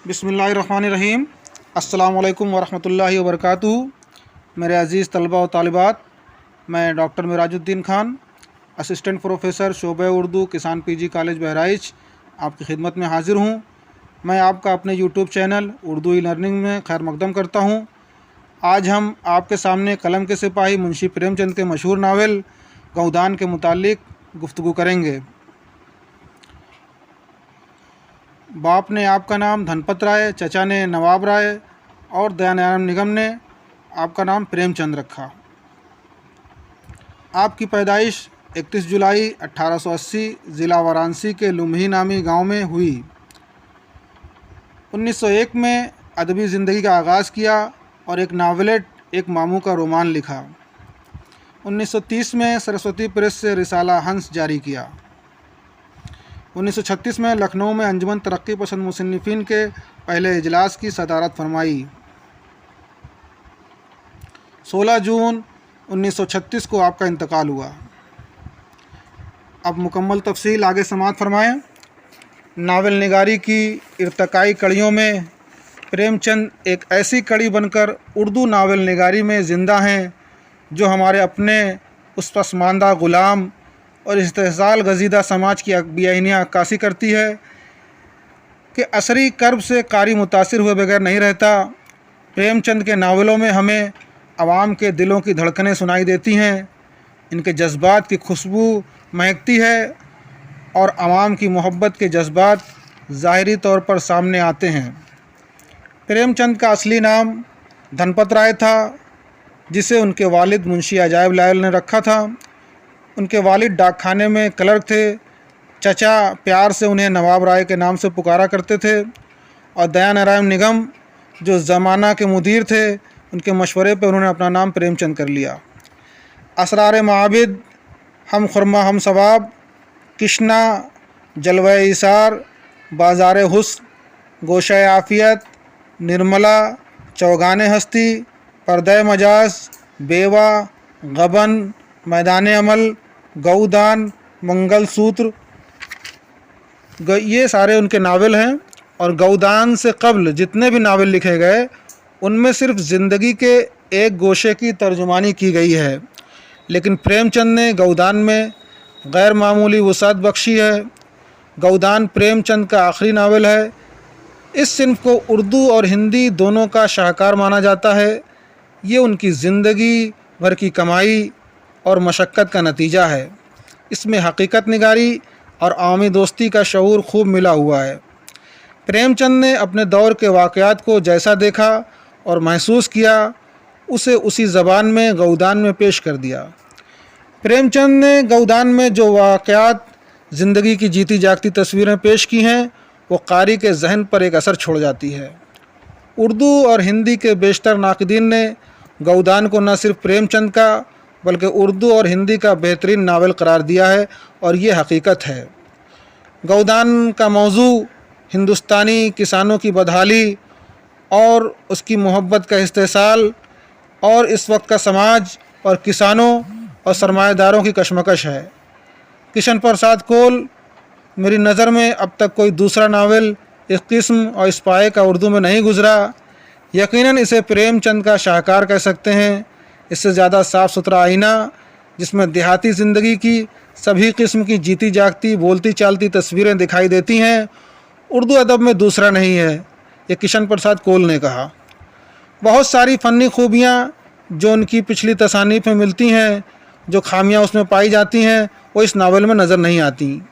बिस्मिल्लाहिर्रहमानिर्रहीम। अस्सलामुअलैकुम वरहमतुल्लाहि वबरकातुहू। मेरे अज़ीज़ तलबा व तालिबात, मैं doctor Mirajuddin Khan, assistant professor शोबे उर्दू किसान पीजी कॉलेज बहराइच आपकी खिदमत में हाज़िर हूँ। मैं आपका अपने YouTube channel Urdu e learning में खैर मकदम करता हूँ। आज हम आपके सामने कलम के सिपाही मुंशी प्रेमचंद के मशहूर नावल गौदान के मुतालिक गुफ्तगू करेंगे। बाप ने आपका नाम धनपत राय, चचा ने नवाब राय और दयानिधि निगम ने आपका नाम प्रेमचंद रखा। आपकी पैदाइश 31 जुलाई 1880 ज़िला वाराणसी के लुम्ही नामी गांव में हुई। 1901 में अदबी ज़िंदगी का आगाज़ किया और एक नावलेट एक मामू का रोमान लिखा। 1930 में सरस्वती प्रेस से रिसाला हंस जारी किया। 1936 में लखनऊ में अंजुमन तरक्की पसंद मुसन्निफ़ीन के पहले इजलास की सदारत फरमाई। 16 जून 1936 को आपका इंतकाल हुआ। अब मुकम्मल तफसील आगे समाअत फरमाएँ। नावल निगारी की इर्तकाई कड़ियों में प्रेमचंद एक ऐसी कड़ी बनकर उर्दू नावल निगारी में ज़िंदा हैं जो हमारे अपने उस पसमानदा ग़ुलाम और इस्तेहसाल गज़ीदा समाज की बेआइनियाँ अक्कासी करती है कि असरी कर्ब से कारी मुतासिर हुए बगैर नहीं रहता। प्रेमचंद के नावलों में हमें आवाम के दिलों की धड़कनें सुनाई देती हैं, इनके जज्बात की खुशबू महकती है और आवाम की मोहब्बत के जज्बात ज़ाहिरी तौर पर सामने आते हैं। प्रेमचंद का असली नाम धनपत राय था, जिसे उनके वालिद मुंशी अजायब लायल ने रखा था। उनके वालिद डाकखाने में क्लर्क थे। चचा प्यार से उन्हें नवाब राय के नाम से पुकारा करते थे और दयानिधि निगम जो ज़माना के मुदीर थे, उनके मशवरे पर उन्होंने अपना नाम प्रेमचंद कर लिया। असरार माबिद, हम खुरमा हम सवाब, किश्ना, जलवे इसार, बाज़ार हुस्न, गोशे आफ़ियत, निर्मला, चौगाने हस्ती, पर्दे मजाज, बेवा, गबन, मैदान अमल, गौदान, मंगल सूत्र, ये सारे उनके नावल हैं। और गौदान से कबल जितने भी नावल लिखे गए उनमें सिर्फ ज़िंदगी के एक गोशे की तर्जुमानी की गई है, लेकिन प्रेमचंद ने गौदान में गैर मामूली वसात बख्शी है। गौदान प्रेमचंद का आखिरी नावल है। इस सिन्फ को उर्दू और हिंदी दोनों का शाहकार माना जाता है। ये उनकी ज़िंदगी भर की कमाई और मशक्क़त का नतीजा है। इसमें हकीकत निगारी और आवामी दोस्ती का शऊर खूब मिला हुआ है। प्रेमचंद ने अपने दौर के वाक़यात को जैसा देखा और महसूस किया, उसे उसी ज़बान में गौदान में पेश कर दिया। प्रेमचंद ने गौदान में जो वाक़यात ज़िंदगी की जीती जागती तस्वीरें पेश की हैं, वो कारी के जहन पर एक असर छोड़ जाती है। उर्दू और हिंदी के बेशतर नाक़दीन ने गौदान को न सिर्फ प्रेमचंद का बल्कि उर्दू और हिंदी का बेहतरीन नावल करार दिया है, और ये हकीकत है। गौदान का मौजू हिंदुस्तानी किसानों की बदहाली और उसकी मोहब्बत का इस्तेहसाल और इस वक्त का समाज और किसानों और सरमाएदारों की कशमकश है। किशन प्रसाद कौल, मेरी नज़र में अब तक कोई दूसरा नावल इस किस्म और इस पाए का उर्दू में नहीं गुज़रा। यकीनन इसे प्रेमचंद का शाहकार कह सकते हैं। इससे ज़्यादा साफ़ सुथरा आईना जिसमें देहाती ज़िंदगी की सभी किस्म की जीती जागती बोलती चालती तस्वीरें दिखाई देती हैं, उर्दू अदब में दूसरा नहीं है, ये किशन प्रसाद कौल ने कहा। बहुत सारी फ़नी खूबियाँ जो उनकी पिछली तसानीफ़ में मिलती हैं, जो खामियाँ उसमें पाई जाती हैं, वो इस नावल में नज़र नहीं आती।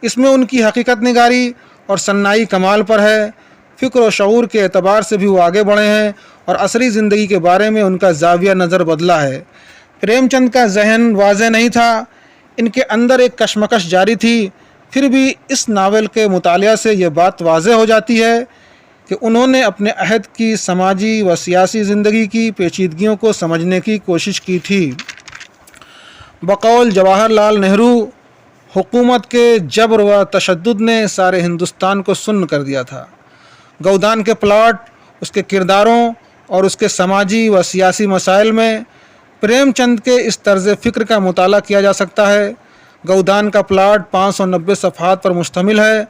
इसमें उनकी हकीकत निगारी और सन्नाई कमाल पर है। फ़िक्र और शऊर के एतबार से भी वो आगे बढ़े हैं और असली ज़िंदगी के बारे में उनका ज़ाविया नज़र बदला है। प्रेमचंद का जहन वाज़े नहीं था, इनके अंदर एक कशमकश जारी थी। फिर भी इस नावल के मुतालिया से ये बात वाज़े हो जाती है कि उन्होंने अपने अहद की समाजी व सियासी ज़िंदगी की पेचीदगियों को समझने की कोशिश की थी। बकौल जवाहरलाल नेहरू, हुकूमत के जबर व तशद्दुद ने सारे हिंदुस्तान को सुन्न कर दिया था। गौदान के प्लाट, उसके किरदारों और उसके समाजी व सियासी मसाइल में प्रेमचंद के इस तर्ज़ फ़िक्र का मुताला किया जा सकता है। गौदान का प्लाट 590 सफ़हात पर मुश्तमिल है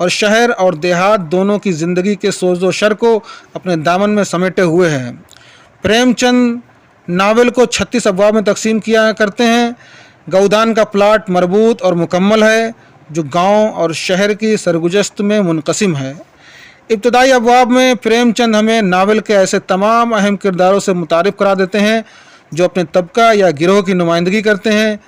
और शहर और देहात दोनों की ज़िंदगी के सोज़ो शर को अपने दामन में समेटे हुए हैं। प्रेमचंद नावल को 36 अबवाब में तकसीम किया करते हैं। गौदान का प्लाट मरबूत और मुकम्मल है, जो गांव और शहर की सरगुजश्त में मुनक़सिम है। इब्तदाई अबवाब में प्रेमचंद हमें नावल के ऐसे तमाम अहम किरदारों से मुतारिफ़ करा देते हैं जो अपने तबका या गिरोह की नुमाइंदगी करते हैं।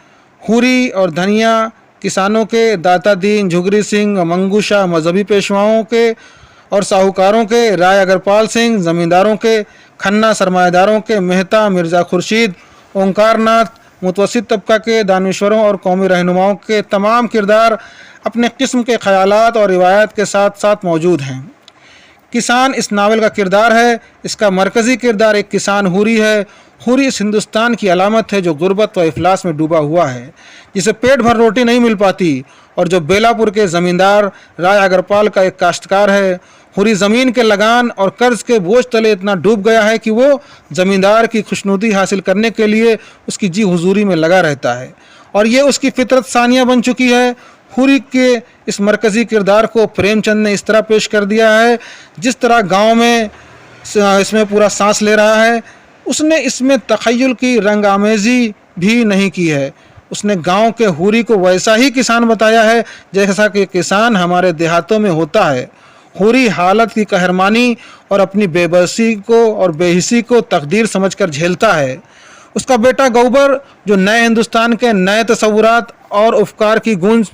हुरी और धनिया किसानों के, दाता दीन, झुगरी सिंह, मंगू शाह मजहबी पेशवाओं के और साहूकारों के, राय अगरपाल सिंह ज़मींदारों के, खन्ना सरमाएदारों के, मेहता, मिर्ज़ा खुर्शीद, ओंकार नाथ मुतवस्सित तबका के दानश्वरों और कौमी रहनुमाओं के तमाम किरदार अपने किस्म के ख़यालात और रिवायात के साथ साथ मौजूद हैं। किसान इस नावल का किरदार है। इसका मरकज़ी किरदार एक किसान हुरी है। हुरी इस हिंदुस्तान की अलामत है जो गुर्बत व इफलास में डूबा हुआ है, जिसे पेट भर रोटी नहीं मिल पाती, और जो बेलापुर के ज़मींदार राय अगरपाल का एक काश्तकार है। हुरी ज़मीन के लगान और कर्ज के बोझ तले इतना डूब गया है कि वो ज़मींदार की खुशनुदी हासिल करने के लिए उसकी जी हुजूरी में लगा रहता है, और ये उसकी फितरत सानिया बन चुकी है। हुरी के इस मरकज़ी किरदार को प्रेमचंद ने इस तरह पेश कर दिया है जिस तरह गांव में इसमें पूरा सांस ले रहा है। उसने इसमें तख़य्युल की रंग आमेज़ी भी नहीं की है। उसने गांव के हुरी को वैसा ही किसान बताया है जैसा कि किसान हमारे देहातों में होता है। हुरी हालत की कहरमानी और अपनी बेबसी को और बेहिसी को तकदीर समझकर झेलता है। उसका बेटा गौबर, जो नए हिंदुस्तान के नए तसव्वुरात और अफकार की गूंज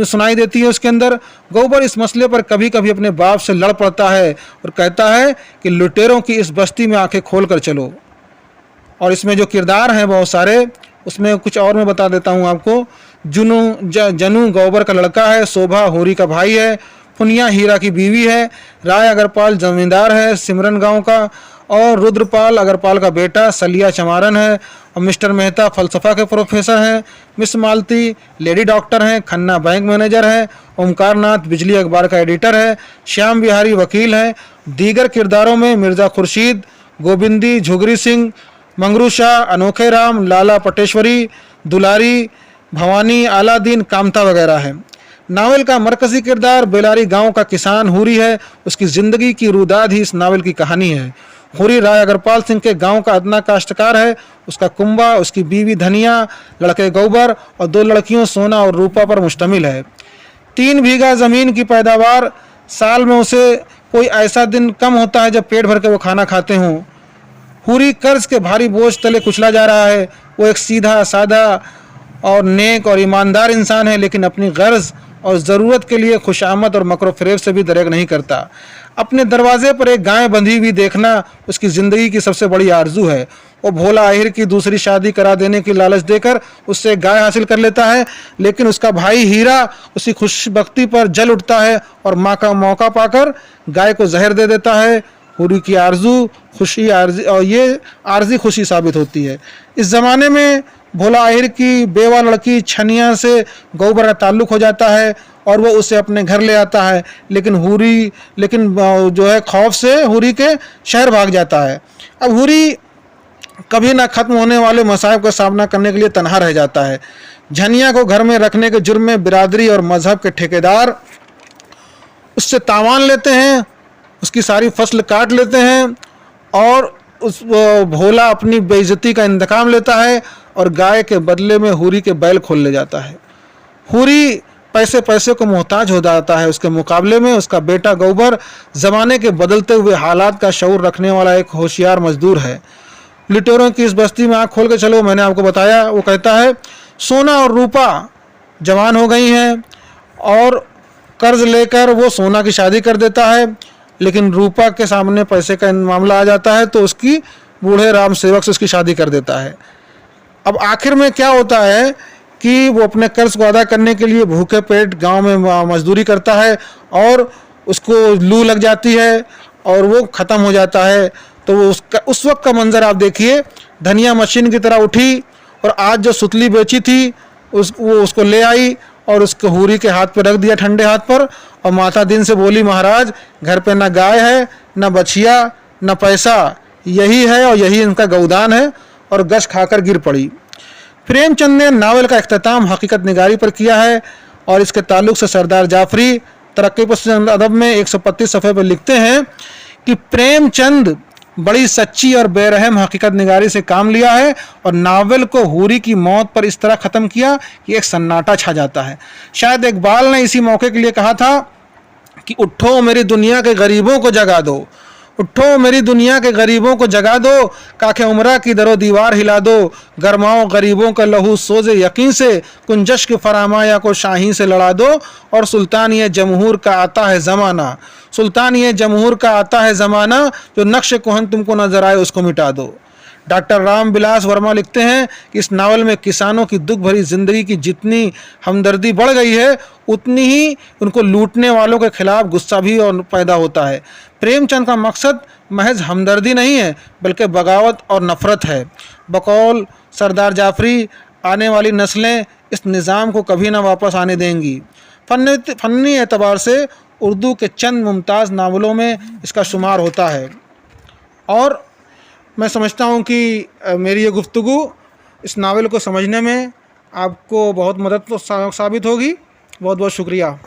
सुनाई देती है उसके अंदर, गौबर इस मसले पर कभी कभी अपने बाप से लड़ पड़ता है और कहता है कि लुटेरों की इस बस्ती में आंखें खोल कर चलो। और इसमें जो किरदार हैं बहुत सारे, उसमें कुछ और मैं बता देता हूँ आपको। जनू गौबर का लड़का है, शोभा हुरी का भाई है, पुनिया हीरा की बीवी है, राय अगरपाल जमींदार है सिमरन गांव का, और रुद्रपाल अगरपाल का बेटा सलिया चमारन है, और मिस्टर मेहता फ़लसफ़ा के प्रोफेसर हैं, मिस मालती लेडी डॉक्टर हैं, खन्ना बैंक मैनेजर है, ओमकार नाथ बिजली अखबार का एडिटर है, श्याम बिहारी वकील हैं। दीगर किरदारों में मिर्ज़ा खुर्शीद, गोविंदी, झुगरी सिंह, मंगरू शाह, अनोखे राम, लाला पटेश्वरी, दुलारी, भवानी, आलादीन, कामता वगैरह है। नावल का मरकज़ी किरदार बेलारी गांव का किसान हुरी है। उसकी ज़िंदगी की रुदाद ही इस नावल की कहानी है। हुरी राय अगरपाल सिंह के गांव का अदना काश्तकार है। उसका कुंबा, उसकी बीवी धनिया, लड़के गौबर और 2 लड़कियों सोना और रूपा पर मुश्तमिल है। 3 बीघा ज़मीन की पैदावार। साल में उसे कोई ऐसा दिन कम होता है जब पेट भर के वो खाना खाते हों। हुरी कर्ज के भारी बोझ तले कुचला जा रहा है। वो एक सीधा सादा और नेक और ईमानदार इंसान है, लेकिन अपनी गर्ज और ज़रूरत के लिए खुशामद और मकरो फ़रेब से भी दरेग नहीं करता। अपने दरवाजे पर एक गाय बंधी हुई देखना उसकी ज़िंदगी की सबसे बड़ी आरजू है। वो भोला आहिर की दूसरी शादी करा देने की लालच देकर उससे गाय हासिल कर लेता है, लेकिन उसका भाई हीरा उसी खुशबख्ती पर जल उठता है और माँ का मौका पाकर गाय को जहर दे देता है। हुरी की आरजू खुशी आरजी और ये आरजी खुशी साबित होती है। इस ज़माने में भोला आहिर की बेवा लड़की छनिया से गौबर का ताल्लुक़ हो जाता है और वो उसे अपने घर ले आता है, लेकिन जो है खौफ से हुरी के शहर भाग जाता है। अब हुरी कभी ना ख़त्म होने वाले मसाइब का सामना करने के लिए तनहा रह जाता है। झनिया को घर में रखने के जुर्म में बिरादरी और मजहब के ठेकेदार उससे तावान लेते हैं, उसकी सारी फसल काट लेते हैं और उस भोला अपनी बेइज्जती का इंतकाम लेता है और गाय के बदले में हुरी के बैल खोल ले जाता है। हुरी पैसे को मोहताज हो जाता है। उसके मुकाबले में उसका बेटा गौबर ज़माने के बदलते हुए हालात का शऊर रखने वाला एक होशियार मजदूर है। लुटेरों की इस बस्ती में आँख खोल के चलो, मैंने आपको बताया। वो कहता है सोना और रूपा जवान हो गई हैं और कर्ज लेकर वो सोना की शादी कर देता है, लेकिन रूपा के सामने पैसे का मामला आ जाता है तो उसकी बूढ़े राम सेवक से उसकी शादी कर देता है। अब आखिर में क्या होता है कि वो अपने कर्ज को अदा करने के लिए भूखे पेट गांव में मजदूरी करता है और उसको लू लग जाती है और वो ख़त्म हो जाता है। तो वो उस वक्त का मंजर आप देखिए। धनिया मशीन की तरह उठी और आज जो सुतली बेची थी वो उसको ले आई और उसको हुरी के हाथ पे रख दिया, ठंडे हाथ पर, और माता दिन से बोली महाराज घर पे ना गाय है, ना बछिया, ना पैसा, यही है और यही इनका गौदान है, और गश खाकर गिर पड़ी। प्रेमचंद ने नावल का इख्तिताम हकीकत निगारी पर किया है और इसके ताल्लुक़ से सरदार जाफरी तरक्की पसंद अदब में 125 सफ़े पर लिखते हैं कि प्रेमचंद बड़ी सच्ची और बेरहम हकीकत निगारी से काम लिया है और नावल को हूरी की मौत पर इस तरह ख़त्म किया कि एक सन्नाटा छा जाता है। शायद इकबाल ने इसी मौके के लिए कहा था कि उठो मेरी दुनिया के गरीबों को जगा दो, उठो मेरी दुनिया के गरीबों को जगा दो, काखे उमरा की दरो दीवार हिला दो, गरमाओ गरीबों का लहू सोजे यकीन से, कुंजश के फरामाया को शाहीन से लड़ा दो, और सुल्तान ये जमहूर का आता है ज़माना, सुल्तान ये जमहूर का आता है ज़माना, जो नक्श कोहन तुमको नजर आए उसको मिटा दो। डॉक्टर राम विलास वर्मा लिखते हैं कि इस नावल में किसानों की दुख भरी जिंदगी की जितनी हमदर्दी बढ़ गई है, उतनी ही उनको लूटने वालों के खिलाफ गुस्सा भी और पैदा होता है। प्रेमचंद का मकसद महज हमदर्दी नहीं है, बल्कि बगावत और नफ़रत है। बकौल सरदार जाफरी, आने वाली नस्लें इस निज़ाम को कभी ना वापस आने देंगी। फ़न्नी एतबार से उर्दू के चंद मुमताज़ नावलों में इसका शुमार होता है, और मैं समझता हूँ कि मेरी ये गुफ्तगू इस नावल को समझने में आपको बहुत मदद साबित होगी। बहुत बहुत शुक्रिया।